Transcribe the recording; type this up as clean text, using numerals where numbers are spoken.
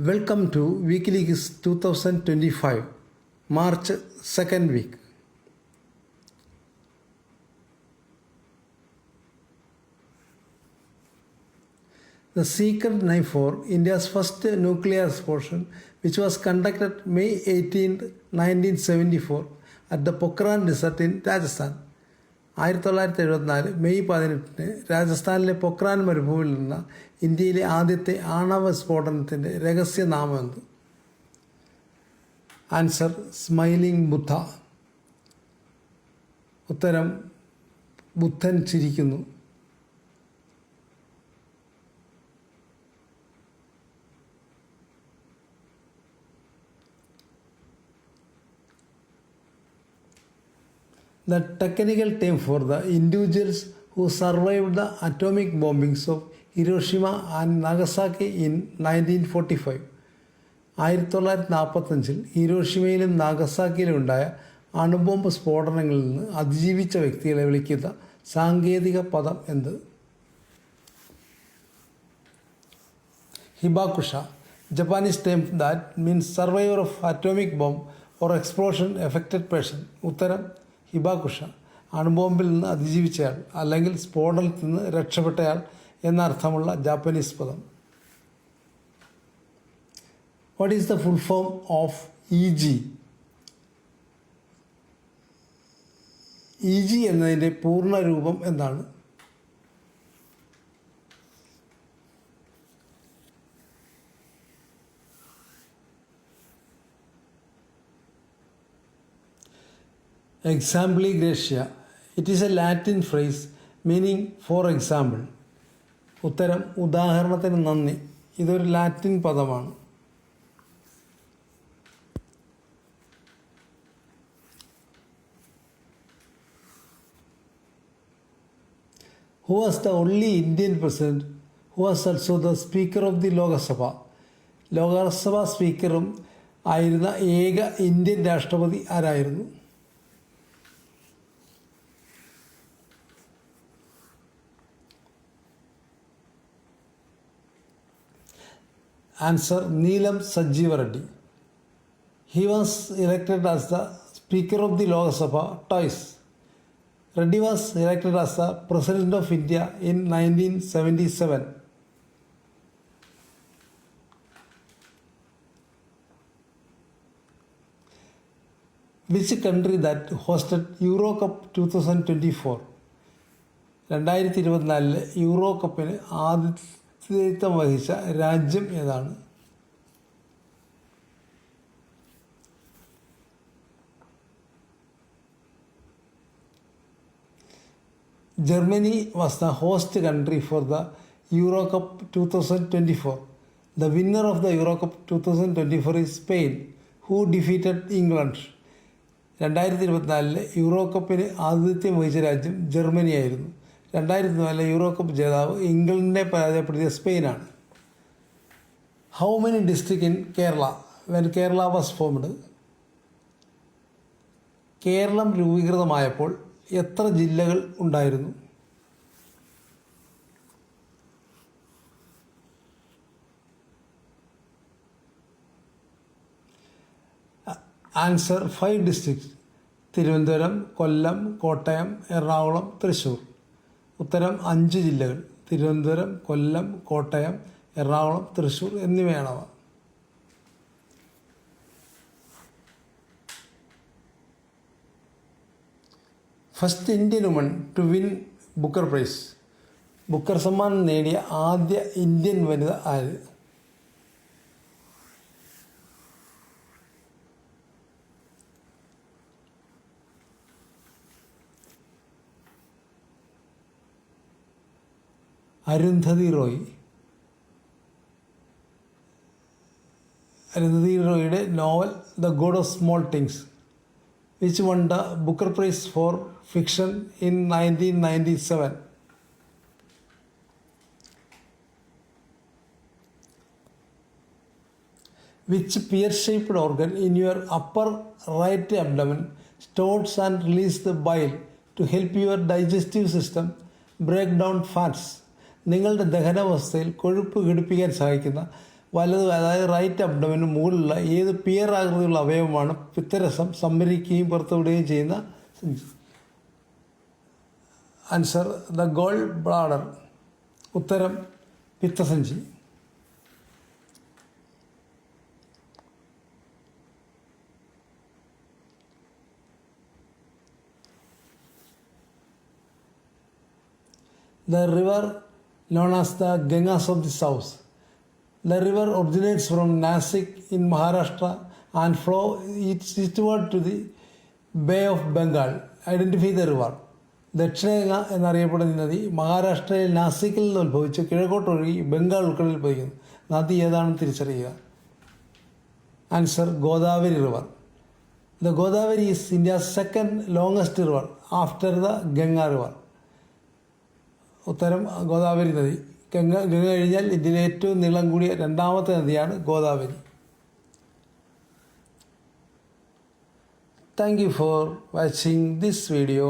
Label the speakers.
Speaker 1: Welcome to WikiLeaks 2025, March 2nd week. The secret knife for India's first nuclear explosion, which was conducted May 18, 1974 at the Pokhran Desert in Rajasthan. 1974 May 18 രാജസ്ഥാനിലെ പൊക്രാൻ മരുഭൂമിയിൽ നിന്ന് ഇന്ത്യയിലെ ആദ്യത്തെ ആണവ സ്ഫോടനത്തിൻ്റെ രഹസ്യനാമം എന്ത്? Answer smiling ബുദ്ധ. ഉത്തരം ബുദ്ധൻ ചിരിക്കുന്നു. The technical term for the individuals who survived the atomic bombings of Hiroshima and Nagasaki in 1945. 1945 ഹിരോഷിമയിലും നാഗസാക്കിയിലും ഉണ്ടായ അണുബോംബ് സ്ഫോടനങ്ങളിൽ നിന്ന് അതിജീവിച്ച വ്യക്തികളെ വിളിക്കുന്ന സാങ്കേതിക പദം എന്ത്? Hibakusha. Japanese term that means survivor of atomic bomb or explosion affected person. ഉത്തരം ഹിബാകുഷ. അണുബോംബിൽ നിന്ന് അതിജീവിച്ചയാൾ അല്ലെങ്കിൽ സ്ഫോടനത്തിൽ നിന്ന് രക്ഷപ്പെട്ടയാൾ എന്നർത്ഥമുള്ള ജാപ്പനീസ് പദം. What is the full form of EG? EG എന്നതിൻ്റെ പൂർണ്ണ രൂപം എന്താണ്? Exempli gratia. It is a Latin phrase meaning for example. ഉത്തരം ഉദാഹരണത്തിന് നന്ദി. ഇതൊരു ലാറ്റിൻ പദമാണ്. Who was the only Indian president who was also the speaker of the Lok Sabha? Lok Sabha സ്പീക്കറും ആയിരുന്ന ഏക ഇന്ത്യൻ രാഷ്ട്രപതി ആരായിരുന്നു? Answer Neelam Sanjeeva Reddy. He was elected as the Speaker of the Lok Sabha twice. Reddy was elected as the President of India in 1977. Which country that hosted Euro Cup 2024? 2024 euro കപ്പിന് ആതിഥേയത്വം വഹിച്ച രാജ്യം ഏതാണ്? Germany was the host country for the Euro Cup 2024. The winner of the Euro Cup 2024 is Spain, who defeated England. 2024 euro കപ്പിന് ആതിഥ്യം വഹിച്ച രാജ്യം Germany ആയിരുന്നു. 2004 euro cup ജേതാവ് ഇംഗ്ലണ്ടിനെ പരാജയപ്പെടുത്തിയ സ്പെയിനാണ്. How many district in Kerala when Kerala was formed? Keralam രൂപീകൃതമായപ്പോൾ എത്ര ജില്ലകൾ ഉണ്ടായിരുന്നു? Answer 5 districts. തിരുവനന്തപുരം, കൊല്ലം, കോട്ടയം, എറണാകുളം, തൃശ്ശൂർ. ഉത്തരം 5 ജില്ലകൾ. തിരുവനന്തപുരം, കൊല്ലം, കോട്ടയം, എറണാകുളം, തൃശ്ശൂർ എന്നിവയാണവ. First Indian woman to win Booker prize. Booker സമ്മാനം നേടിയ ആദ്യ ഇന്ത്യൻ വനിത ആര്? അരുന്ധതി റോയ്. അരുന്ധതി റോയിയുടെ novel the God of Small Things which won the Booker Prize for Fiction in 1997. Which pear-shaped organ in your upper right abdomen stores and releases the bile to help your digestive system break down fats? നിങ്ങളുടെ ദഹനാവസ്ഥയിൽ കൊഴുപ്പ് ഘടിപ്പിക്കാൻ സഹായിക്കുന്ന വലത് അതായത് right അബ്ഡോമിന് മുകളിലുള്ള ഏത് peer ആകൃതിയുള്ള അവയവമാണ് പിത്തരസം സംഭരിക്കുകയും പുറത്തുവിടുകയും ചെയ്യുന്ന സഞ്ചി? Answer the goal bladder. ഉത്തരം പിത്തസഞ്ചി. The river known as the Ganges of the South. The river originates from Nasik in Maharashtra and flows eastward to the Bay of Bengal. Identify the river. ദക്ഷിണഗംഗ എന്നറിയപ്പെടുന്ന നദി മഹാരാഷ്ട്രയിൽ നാസിക്കിൽ നിന്ന് ഉത്ഭവിച്ച് കിഴക്കോട്ടൊഴുകി ബംഗാൾ ഉൾക്കടലിൽ പതിക്കുന്നു. നദി ഏതാണെന്ന് തിരിച്ചറിയുക. Answer Godavari river. The Godavari is India's second longest river after the Ganga river. ഉത്തരം ഗോദാവരി നദി. ഗംഗ കഴിഞ്ഞാൽ ഇന്ത്യയിലെ ഏറ്റവും നീളം കൂടിയ രണ്ടാമത്തെ നദിയാണ് Godavari. Thank you for watching this video.